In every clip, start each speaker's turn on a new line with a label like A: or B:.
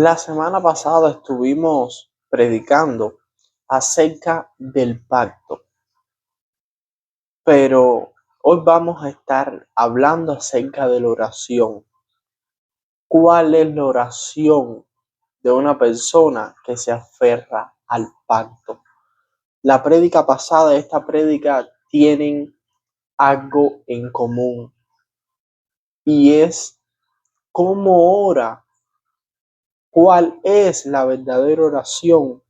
A: La semana pasada estuvimos predicando acerca del pacto, pero hoy vamos a estar hablando acerca de la oración. ¿Cuál es la oración de una persona que se aferra al pacto? La prédica pasada y esta prédica tienen algo en común y es cómo ora. ¿Cuál es la verdadera oración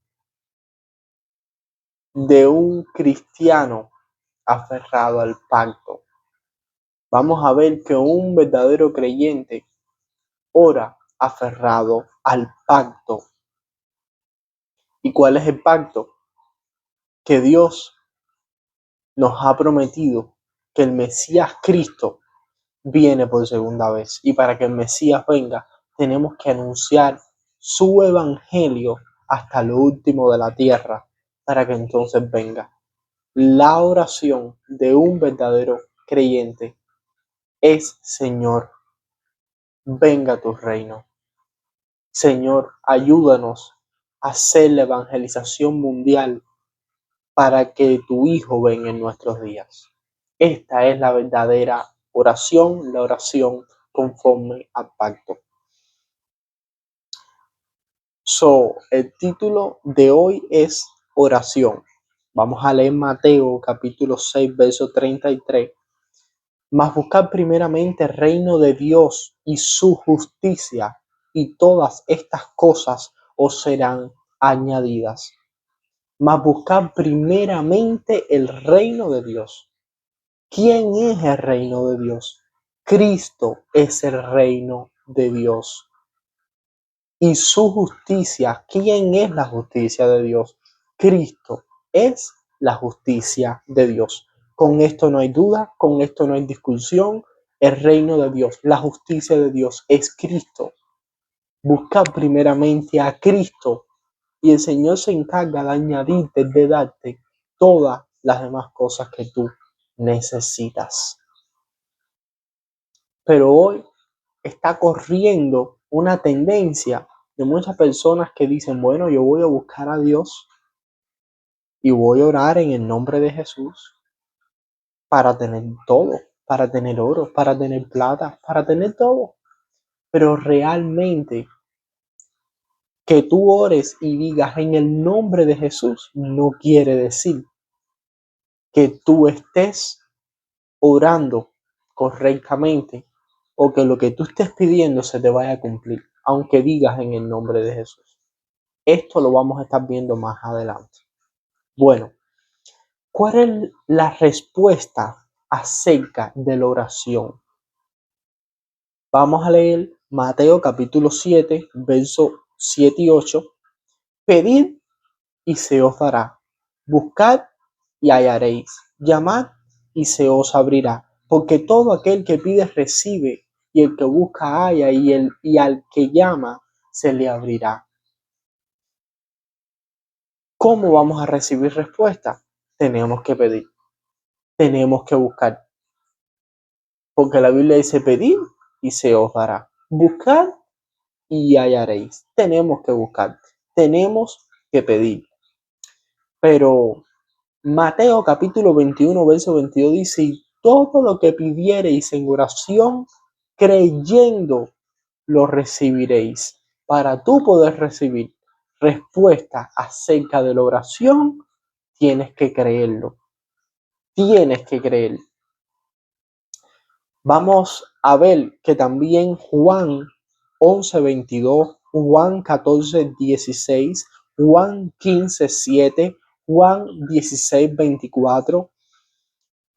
A: de un cristiano aferrado al pacto? Vamos a ver que un verdadero creyente ora aferrado al pacto. ¿Y cuál es el pacto? Que Dios nos ha prometido que el Mesías Cristo viene por segunda vez. Y para que el Mesías venga, tenemos que anunciar su evangelio hasta lo último de la tierra, para que entonces venga. La oración de un verdadero creyente es: Señor, venga tu reino. Señor, ayúdanos a hacer la evangelización mundial para que tu Hijo venga en nuestros días. Esta es la verdadera oración, la oración conforme al pacto. El título de hoy es oración. Vamos a leer Mateo capítulo 6, verso 33. Mas buscad primeramente el reino de Dios y su justicia, y todas estas cosas os serán añadidas. Mas buscad primeramente el reino de Dios. ¿Quién es el reino de Dios? Cristo es el reino de Dios. Y su justicia, ¿quién es la justicia de Dios? Cristo es la justicia de Dios. Con esto no hay duda, con esto no hay discusión. El reino de Dios, la justicia de Dios es Cristo. Busca primeramente a Cristo y el Señor se encarga de añadirte, de darte todas las demás cosas que tú necesitas. Pero hoy está corriendo una tendencia de muchas personas que dicen: bueno, yo voy a buscar a Dios y voy a orar en el nombre de Jesús para tener todo, para tener oro, para tener plata, para tener todo. Pero realmente que tú ores y digas en el nombre de Jesús no quiere decir que tú estés orando correctamente o que lo que tú estés pidiendo se te vaya a cumplir, aunque digas en el nombre de Jesús. Esto lo vamos a estar viendo más adelante. Bueno, ¿cuál es la respuesta acerca de la oración? Vamos a leer Mateo capítulo 7, versos 7 y 8. Pedid y se os dará. Buscad y hallaréis. Llamad y se os abrirá. Porque todo aquel que pide recibe, y el que busca halla, y al que llama se le abrirá. ¿Cómo vamos a recibir respuesta? Tenemos que pedir. Tenemos que buscar. Porque la Biblia dice: pedid y se os dará. Buscad y hallaréis. Tenemos que buscar. Tenemos que pedir. Pero Mateo capítulo 21, verso 22 dice: y todo lo que pidiereis en oración, creyendo, lo recibiréis. Para tú poder recibir respuesta acerca de la oración, tienes que creerlo. Tienes que creer. Vamos a ver que también Juan 11:22, Juan 14:16, Juan 15:7, Juan 16:24,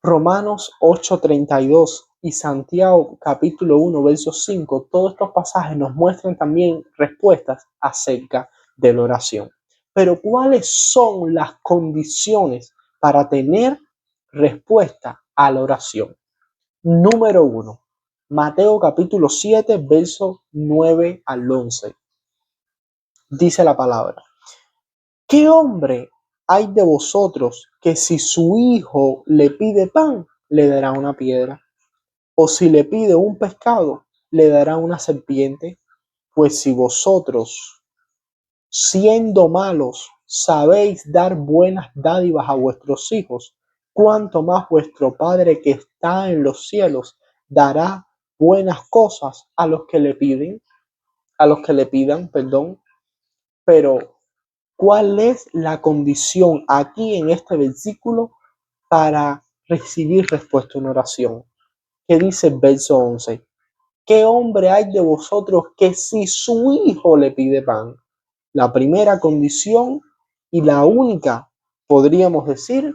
A: Romanos 8:32 y Santiago capítulo 1, verso 5, todos estos pasajes nos muestran también respuestas acerca de la oración. Pero ¿cuáles son las condiciones para tener respuesta a la oración? Número 1, Mateo capítulo 7, verso 9 al 11. Dice la palabra: ¿qué hombre hay de vosotros que si su hijo le pide pan, le dará una piedra? ¿O si le pide un pescado, le dará una serpiente? Pues si vosotros, siendo malos, sabéis dar buenas dádivas a vuestros hijos, cuánto más vuestro Padre que está en los cielos dará buenas cosas a los que le piden, a los que le pidan, perdón. Pero, ¿cuál es la condición aquí en este versículo para recibir respuesta en oración? ¿Qué dice el verso 11? ¿Qué hombre hay de vosotros que si su hijo le pide pan? La primera condición y la única, podríamos decir,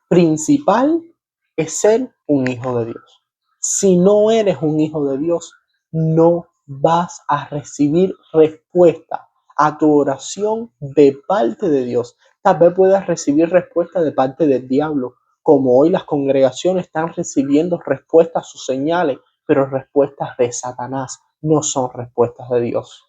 A: principal es ser un hijo de Dios. Si no eres un hijo de Dios, no vas a recibir respuesta a tu oración de parte de Dios. Tal vez puedas recibir respuesta de parte del diablo, como hoy las congregaciones están recibiendo respuestas a sus señales, pero respuestas de Satanás, no son respuestas de Dios.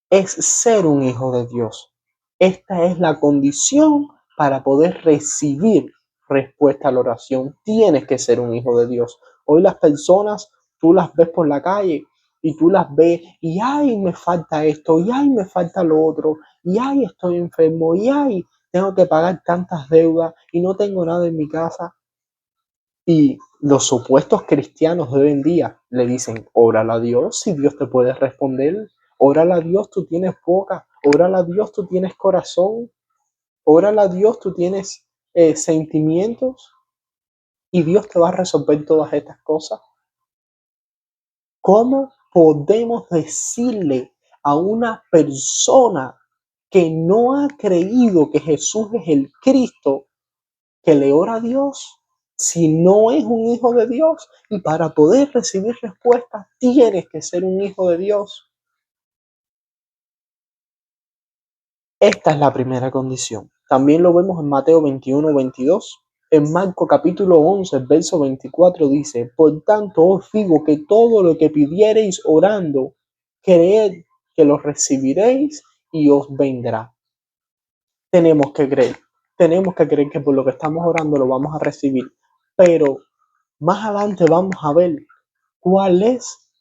A: Es ser un hijo de Dios. Esta es la condición para poder recibir respuesta a la oración. Tienes que ser un hijo de Dios. Hoy las personas, tú las ves por la calle y tú las ves y ay, me falta esto, y ay, me falta lo otro, y ay, estoy enfermo, y ay, tengo que pagar tantas deudas y no tengo nada en mi casa. Y los supuestos cristianos de hoy en día le dicen, órale a Dios si Dios te puede responder. Órale a Dios, tú tienes boca. Órale a Dios, tú tienes corazón. Órale a Dios, tú tienes sentimientos. Y Dios te va a resolver todas estas cosas. ¿Cómo podemos decirle a una persona que no ha creído que Jesús es el Cristo que le ora a Dios si no es un hijo de Dios? Y para poder recibir respuestas tienes que ser un hijo de Dios. Esta es la primera condición. También lo vemos en Mateo 21-22. En Marco capítulo 11, verso 24 dice, por tanto os digo que todo lo que pidiereis orando, creed que lo recibiréis y os vendrá. Tenemos que creer que por lo que estamos orando lo vamos a recibir. Pero más adelante vamos a ver cuál es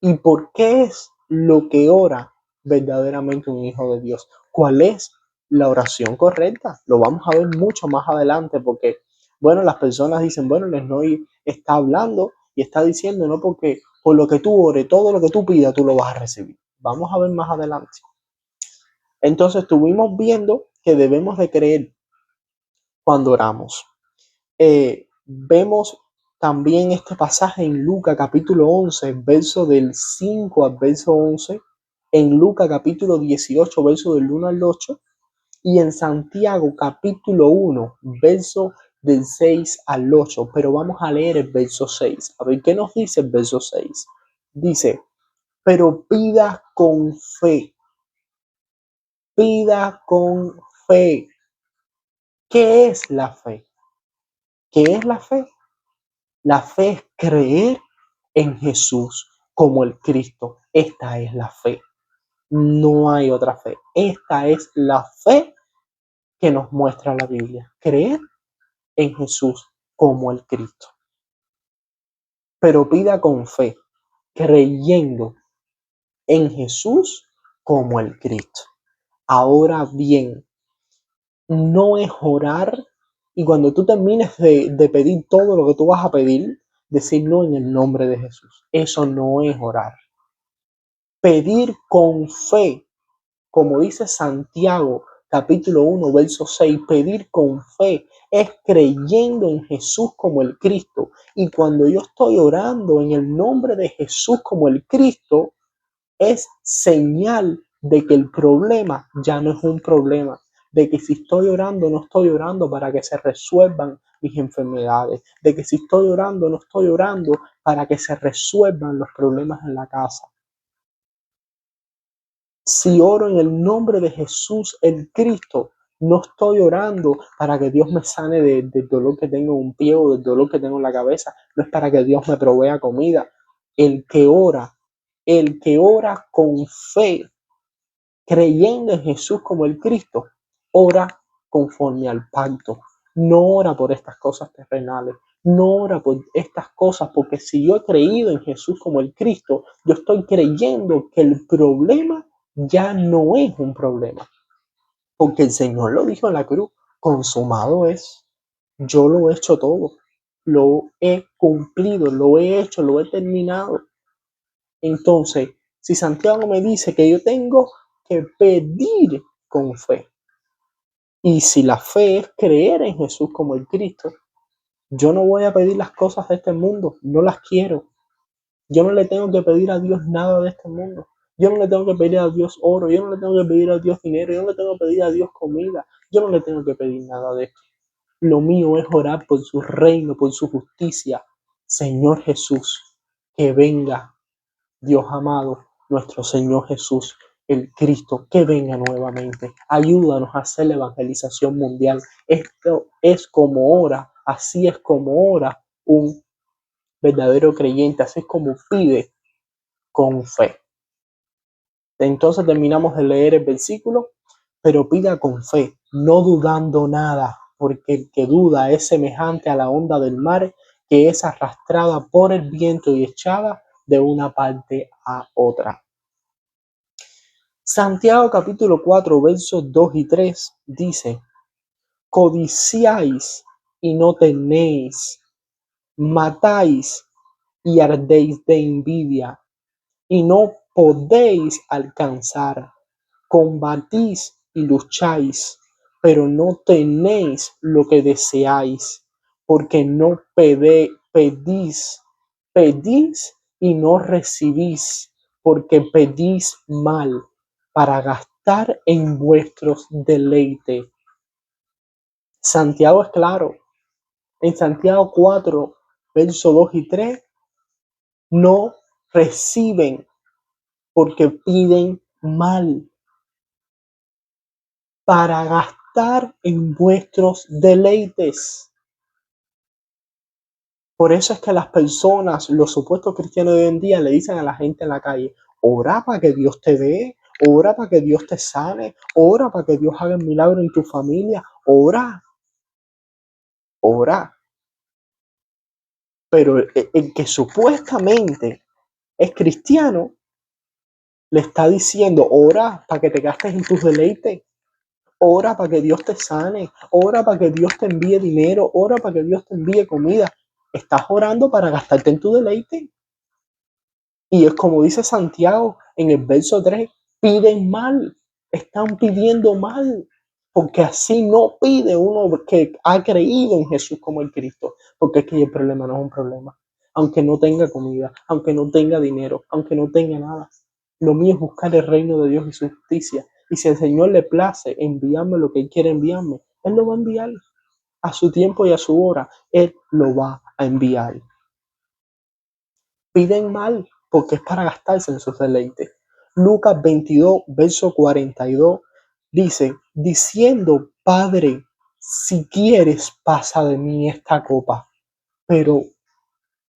A: y por qué es lo que ora verdaderamente un hijo de Dios. ¿Cuál es la oración correcta? Lo vamos a ver mucho más adelante porque, bueno, las personas dicen, bueno, el Snoy está hablando y está diciendo, no, porque por lo que tú ores, todo lo que tú pidas, tú lo vas a recibir. Vamos a ver más adelante. Entonces estuvimos viendo que debemos de creer cuando oramos. Vemos también este pasaje en Lucas capítulo 11, verso del 5 al verso 11, en Lucas capítulo 18, verso del 1 al 8, y en Santiago capítulo 1, verso del 6 al 8. Pero vamos a leer el verso 6. A ver qué nos dice el verso 6. Dice, pero pida con fe. Pida con fe. ¿Qué es la fe? ¿Qué es la fe? La fe es creer en Jesús como el Cristo. Esta es la fe. No hay otra fe. Esta es la fe que nos muestra la Biblia. Creer en Jesús como el Cristo. Pero pida con fe, creyendo en Jesús como el Cristo. Ahora bien, no es orar y cuando tú termines de pedir todo lo que tú vas a pedir, decir no en el nombre de Jesús. Eso no es orar. Pedir con fe, como dice Santiago capítulo 1, verso 6, pedir con fe es creyendo en Jesús como el Cristo. Y cuando yo estoy orando en el nombre de Jesús como el Cristo, es señal de que el problema ya no es un problema, de que si estoy orando, no estoy orando para que se resuelvan mis enfermedades, de que si estoy orando, no estoy orando para que se resuelvan los problemas en la casa. Si oro en el nombre de Jesús, el Cristo, no estoy orando para que Dios me sane del dolor que tengo en un pie o del dolor que tengo en la cabeza. No es para que Dios me provea comida. El que ora con fe, creyendo en Jesús como el Cristo, ora conforme al pacto. No ora por estas cosas terrenales. no ora por estas cosas, porque si yo he creído en Jesús como el Cristo, yo estoy creyendo que el problema ya no es un problema, porque el Señor lo dijo en la cruz, consumado es, yo lo he hecho todo, lo he cumplido, lo he hecho, lo he terminado. Entonces, si Santiago me dice que yo tengo que pedir con fe, y si la fe es creer en Jesús como el Cristo, yo no voy a pedir las cosas de este mundo, no las quiero. Yo no le tengo que pedir a Dios nada de este mundo. Yo no le tengo que pedir a Dios oro, yo no le tengo que pedir a Dios dinero, yo no le tengo que pedir a Dios comida, yo no le tengo que pedir nada de esto. Lo mío es orar por su reino, por su justicia. Señor Jesús, que venga Dios amado, nuestro Señor Jesús, el Cristo, que venga nuevamente. Ayúdanos a hacer la evangelización mundial. Esto es como ora, así es como ora un verdadero creyente, así es como pide con fe. Entonces terminamos de leer el versículo, pero pida con fe, no dudando nada, porque el que duda es semejante a la onda del mar que es arrastrada por el viento y echada de una parte a otra. Santiago capítulo 4 versos 2 y 3 dice: codiciáis y no tenéis, matáis y ardéis de envidia y no podéis alcanzar, combatís y lucháis, pero no tenéis lo que deseáis, porque no pedís y no recibís, porque pedís mal para gastar en vuestros deleites. Santiago es claro. En Santiago 4, versos 2 y 3, no reciben porque piden mal para gastar en vuestros deleites. Por eso es que las personas, los supuestos cristianos de hoy en día, le dicen a la gente en la calle: ora para que Dios te dé, ora para que Dios te sane, ora para que Dios haga un milagro en tu familia, ora. Pero el que supuestamente es cristiano le está diciendo: ora para que te gastes en tus deleites, ora para que Dios te sane, ora para que Dios te envíe dinero, ora para que Dios te envíe comida. Estás orando para gastarte en tu deleite. Y es como dice Santiago en el verso 3, piden mal, están pidiendo mal, porque así no pide uno que ha creído en Jesús como el Cristo, porque es que el problema no es un problema. Aunque no tenga comida, aunque no tenga dinero, aunque no tenga nada, lo mío es buscar el reino de Dios y su justicia. Y si al Señor le place enviarme lo que Él quiere enviarme, Él lo va a enviar a su tiempo y a su hora. Él lo va a enviar. Piden mal porque es para gastarse en sus deleites. Lucas 22, verso 42 dice: diciendo: Padre, si quieres, pasa de mí esta copa, pero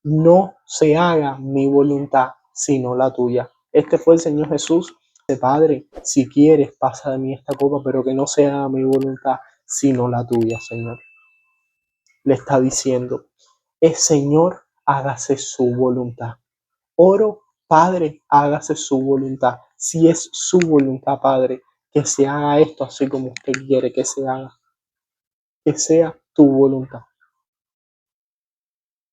A: no se haga mi voluntad, sino la tuya. Este fue el Señor Jesús. Dice: Padre, si quieres, pasa de mí esta copa, pero que no se haga mi voluntad, sino la tuya, Señor. Le está diciendo: Señor, hágase su voluntad. Oro: Padre, hágase su voluntad. Si es su voluntad, Padre, que se haga esto así como usted quiere que se haga. Que sea tu voluntad.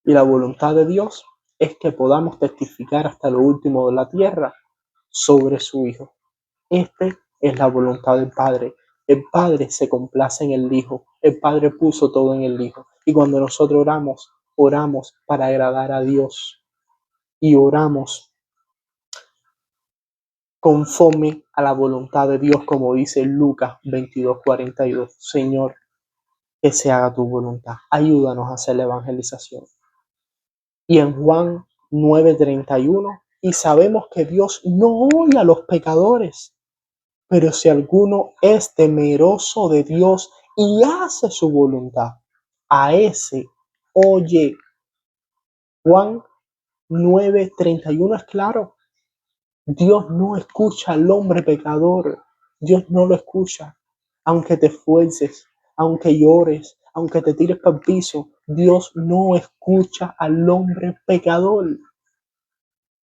A: Y la voluntad de Dios es que podamos testificar hasta lo último de la tierra sobre su Hijo. Esta es la voluntad del Padre. El Padre se complace en el Hijo. El Padre puso todo en el Hijo. Y cuando nosotros oramos, oramos para agradar a Dios. Y oramos conforme a la voluntad de Dios, como dice Lucas 22:42. Señor, que se haga tu voluntad. Ayúdanos a hacer la evangelización. Y en Juan 9:31, y sabemos que Dios no oye a los pecadores, pero si alguno es temeroso de Dios y hace su voluntad, a ese oye. Juan 9:31 es claro. Dios no escucha al hombre pecador. Dios no lo escucha. Aunque te esfuerces, aunque llores, aunque te tires para el piso, Dios no escucha al hombre pecador.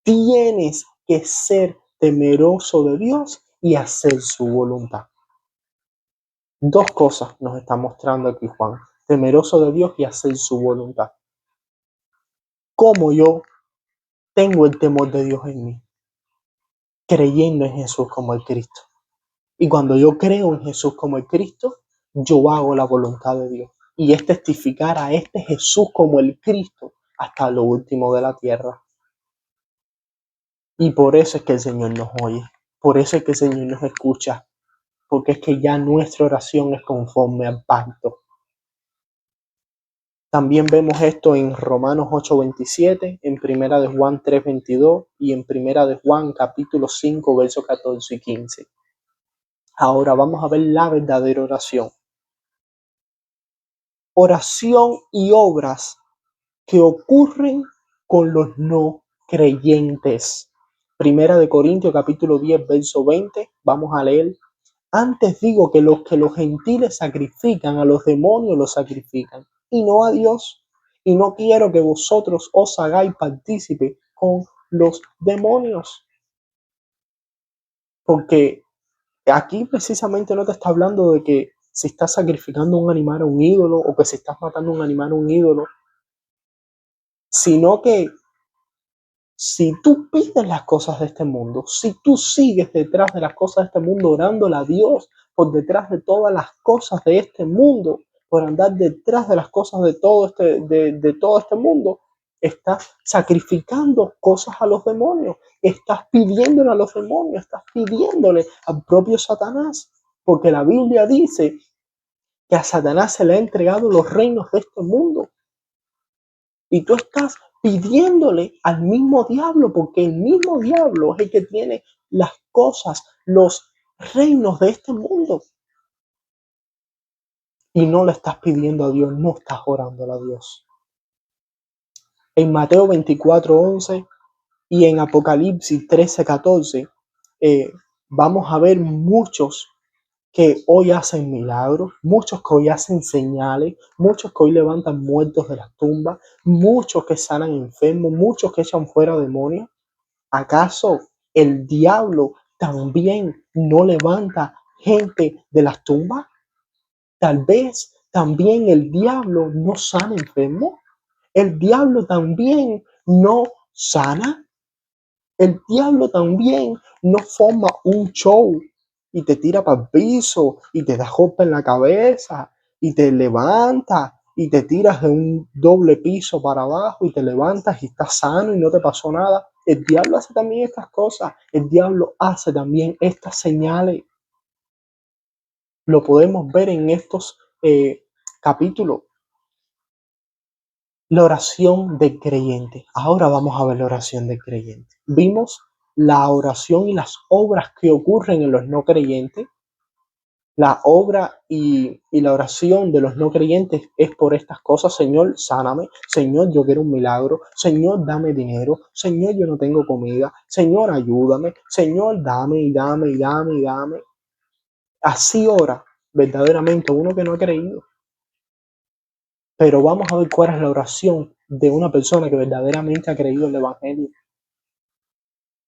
A: Tienes que ser temeroso de Dios y hacer su voluntad. Dos cosas nos está mostrando aquí Juan: temeroso de Dios y hacer su voluntad. ¿Cómo yo tengo el temor de Dios en mí? Creyendo en Jesús como el Cristo. Y cuando yo creo en Jesús como el Cristo, yo hago la voluntad de Dios. Y es testificar a este Jesús como el Cristo hasta lo último de la tierra. Y por eso es que el Señor nos oye. Por eso es que el Señor nos escucha. Porque es que ya nuestra oración es conforme al pacto. También vemos esto en Romanos 8:27, en Primera de Juan 3:22 y en Primera de Juan capítulo 5, versos 14 y 15. Ahora vamos a ver la verdadera oración. Oración y obras que ocurren con los no creyentes. Primera de Corintios capítulo 10, verso 20, vamos a leer. Antes digo que los gentiles sacrifican, a los demonios los sacrifican, y no a Dios. Y no quiero que vosotros os hagáis partícipe con los demonios. Porque aquí precisamente no te está hablando de que si estás sacrificando un animal a un ídolo o que si estás matando un animal a un ídolo, sino que si tú pides las cosas de este mundo, si tú sigues detrás de las cosas de este mundo, orándole a Dios por detrás de todas las cosas de este mundo, por andar detrás de las cosas de todo este mundo, estás sacrificando cosas a los demonios, estás pidiéndole a los demonios, estás pidiéndole al propio Satanás, porque la Biblia dice que a Satanás se le ha entregado los reinos de este mundo. Y tú estás pidiéndole al mismo diablo, porque el mismo diablo es el que tiene las cosas, los reinos de este mundo. Y no le estás pidiendo a Dios, no estás orando a Dios. En Mateo 24:11 y en Apocalipsis 13:14 vamos a ver muchos que hoy hacen milagros, muchos que hoy hacen señales, muchos que hoy levantan muertos de las tumbas, muchos que sanan enfermos, muchos que echan fuera demonios. ¿Acaso el diablo también no levanta gente de las tumbas? Tal vez también el diablo no sana enfermos. El diablo también no sana. El diablo también no forma un show y te tira para el piso y te da golpe en la cabeza y te levanta y te tiras de un doble piso para abajo y te levantas y estás sano y no te pasó nada. El diablo hace también estas cosas. El diablo hace también estas señales. Lo podemos ver en estos capítulos. La oración del creyente. Ahora vamos a ver la oración del creyente. Vimos la oración y las obras que ocurren en los no creyentes. La obra y la oración de los no creyentes es por estas cosas: Señor, sáname; Señor, yo quiero un milagro; Señor, dame dinero; Señor, yo no tengo comida; Señor, ayúdame; Señor, dame y dame y dame y dame. Así ora verdaderamente uno que no ha creído. Pero vamos a ver cuál es la oración de una persona que verdaderamente ha creído el Evangelio.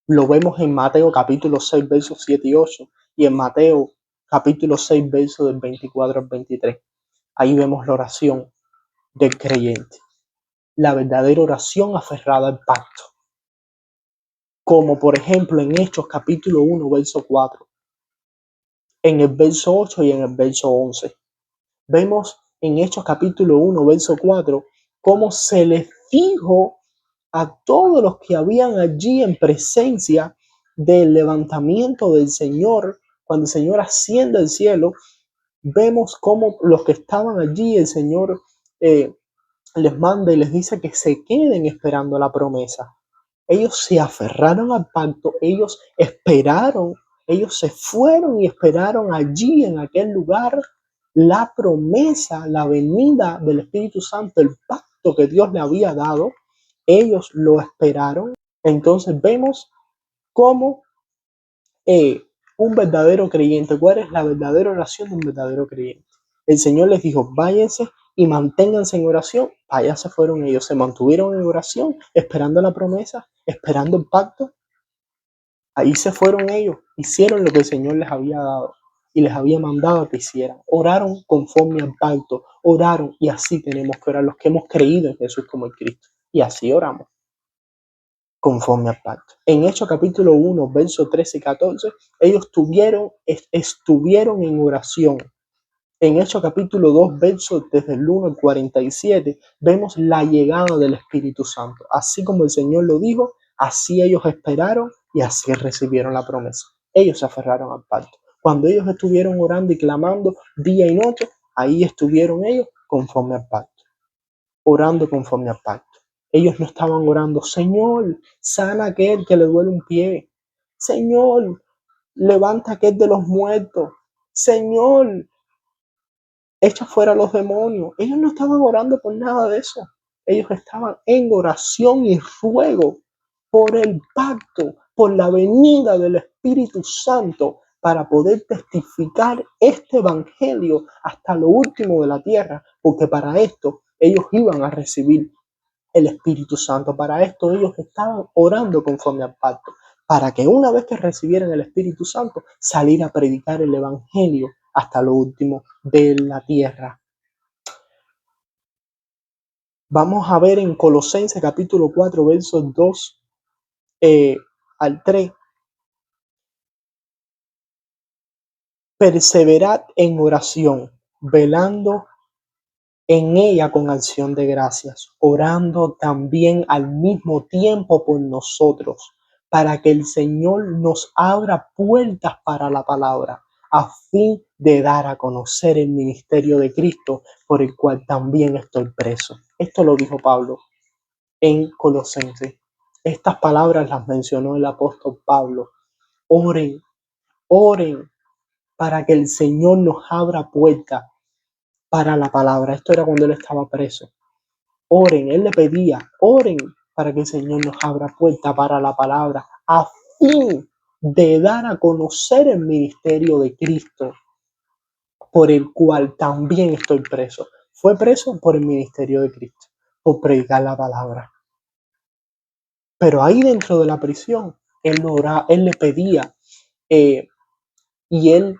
A: Lo vemos en Mateo capítulo 6, versos 7 y 8, y en Mateo capítulo 6, versos del 24 al 23. Ahí vemos la oración del creyente, la verdadera oración aferrada al pacto. Como por ejemplo en Hechos capítulo 1, verso 4, en el verso 8 y en el verso 11. Vemos en Hechos capítulo 1, verso 4, cómo se les dijo a todos los que habían allí en presencia del levantamiento del Señor, cuando el Señor asciende al cielo. Vemos cómo los que estaban allí, el Señor les manda y les dice que se queden esperando la promesa. Ellos se aferraron al pacto, ellos esperaron, ellos se fueron y esperaron allí en aquel lugar la promesa, la venida del Espíritu Santo, el pacto que Dios le había dado. Ellos lo esperaron. Entonces vemos cómo un verdadero creyente, cuál es la verdadera oración de un verdadero creyente. El Señor les dijo: váyanse y manténganse en oración. Allá se fueron ellos, se mantuvieron en oración, esperando la promesa, esperando el pacto. Ahí se fueron ellos, hicieron lo que el Señor les había dado y les había mandado que hicieran. Oraron conforme al pacto, oraron, y así tenemos que orar los que hemos creído en Jesús como el Cristo. Y así oramos, conforme al pacto. En Hechos capítulo 1, versos 13 y 14, ellos estuvieron en oración. En Hechos capítulo 2, versos desde el 1 al 47, vemos la llegada del Espíritu Santo. Así como el Señor lo dijo, así ellos esperaron y así recibieron la promesa. Ellos se aferraron al pacto. Cuando ellos estuvieron orando y clamando día y noche, ahí estuvieron ellos conforme al pacto, orando conforme al pacto. Ellos no estaban orando, Señor, sana a aquel que le duele un pie. Señor, levanta a aquel de los muertos. Señor, echa fuera a los demonios. Ellos no estaban orando por nada de eso. Ellos estaban en oración y ruego por el pacto, por la venida del Espíritu Santo, para poder testificar este evangelio hasta lo último de la tierra, porque para esto ellos iban a recibir el Espíritu Santo. Para esto ellos estaban orando conforme al pacto, para que una vez que recibieran el Espíritu Santo, salir a predicar el evangelio hasta lo último de la tierra. Vamos a ver en Colosenses capítulo 4, versos 2 al 3. Perseverad en oración, velando en ella con acción de gracias, orando también al mismo tiempo por nosotros, para que el Señor nos abra puertas para la palabra, a fin de dar a conocer el ministerio de Cristo, por el cual también estoy preso. Esto lo dijo Pablo en Colosenses. Estas palabras las mencionó el apóstol Pablo. Oren, oren para que el Señor nos abra puertas para la palabra. Esto era cuando él estaba preso. Oren, él le pedía, oren para que el Señor nos abra puerta para la palabra, a fin de dar a conocer el ministerio de Cristo, por el cual también estoy preso. Fue preso por el ministerio de Cristo, por predicar la palabra. Pero ahí dentro de la prisión, él le pedía y él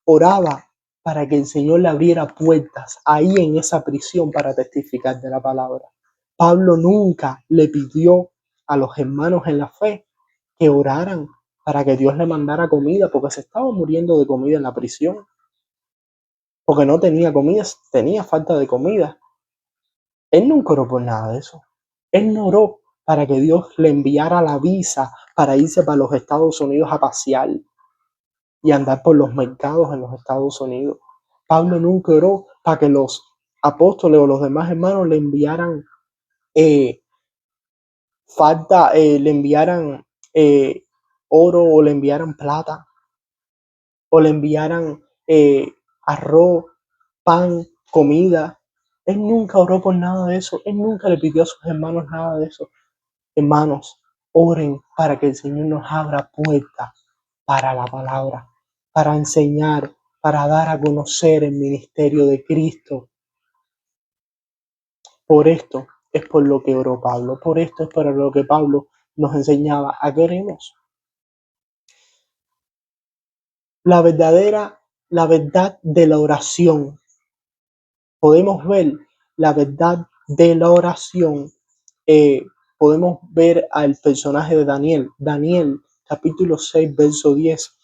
A: oraba para que el Señor le abriera puertas ahí en esa prisión para testificar de la palabra. Pablo nunca le pidió a los hermanos en la fe que oraran para que Dios le mandara comida, porque se estaba muriendo de comida en la prisión, porque no tenía comida, tenía falta de comida. Él nunca oró por nada de eso. Él no oró para que Dios le enviara la visa para irse para los Estados Unidos a pasear y andar por los mercados en los Estados Unidos. Pablo nunca oró para que los apóstoles o los demás hermanos le enviaran le enviaran oro, o le enviaran plata, o le enviaran arroz, pan, comida. Él nunca oró por nada de eso. Él nunca le pidió a sus hermanos nada de eso. Hermanos, oren para que el Señor nos abra puertas para la palabra, para enseñar, para dar a conocer el ministerio de Cristo. Por esto es por lo que oró Pablo. Por esto es por lo que Pablo nos enseñaba a que oremos. La verdad de la oración. Podemos ver la verdad de la oración. Podemos ver al personaje de Daniel. Daniel, capítulo 6, verso 10.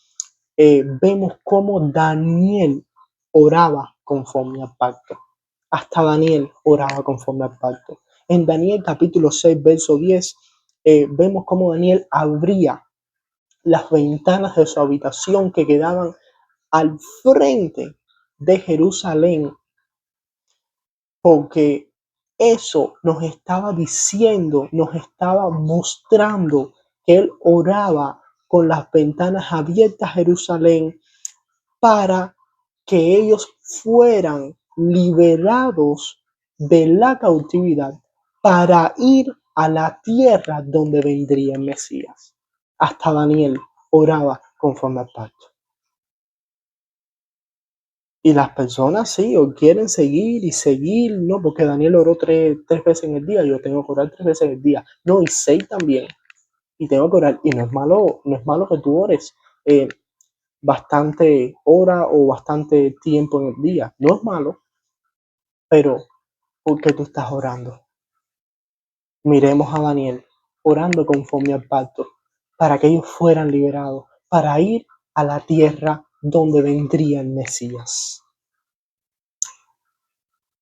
A: Vemos cómo Daniel oraba conforme al pacto. Hasta Daniel oraba conforme al pacto. En Daniel capítulo 6, verso 10, vemos cómo Daniel abría las ventanas de su habitación que quedaban al frente de Jerusalén, porque eso nos estaba diciendo, nos estaba mostrando que él oraba con las ventanas abiertas a Jerusalén para que ellos fueran liberados de la cautividad para ir a la tierra donde vendría el Mesías. Hasta Daniel oraba conforme al pacto. Y las personas sí, o quieren seguir y seguir, no, porque Daniel oró tres veces en el día, yo tengo que orar 3 veces en el día, no, y 6 también, y tengo que orar, y no es malo que tú ores eh, bastante hora o bastante tiempo en el día, no es malo, pero ¿por qué tú estás orando? Miremos a Daniel orando conforme al pacto, para que ellos fueran liberados, para ir a la tierra donde vendría el Mesías.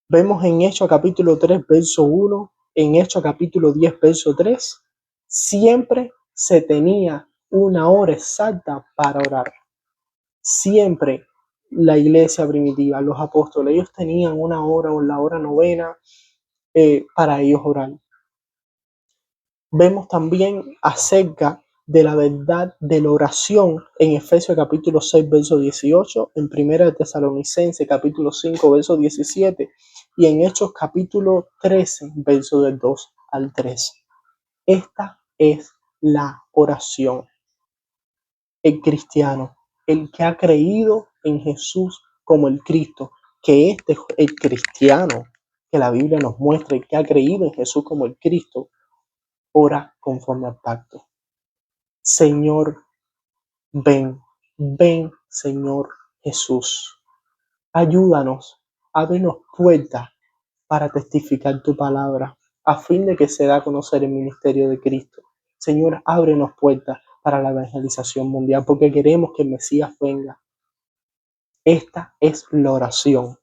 A: Vemos en Hechos capítulo 3, verso 1, en Hechos capítulo 10, verso 3, siempre se tenía una hora exacta para orar. Siempre la iglesia primitiva, los apóstoles, ellos tenían una hora o la hora novena para ellos orar. Vemos también acerca de la verdad de la oración en Efesios capítulo 6, verso 18, en Primera de Tesalonicenses capítulo 5, verso 17 y en Hechos capítulo 13, verso del 2 al 3. Esta es la oración. El cristiano, el que ha creído en Jesús como el Cristo, que el cristiano que la Biblia nos muestra, el que ha creído en Jesús como el Cristo, ora conforme al pacto. Señor, ven, Señor Jesús. Ayúdanos, ábrenos puertas para testificar tu palabra, a fin de que se da a conocer el ministerio de Cristo. Señor, ábrenos puertas para la evangelización mundial, porque queremos que el Mesías venga. Esta es la oración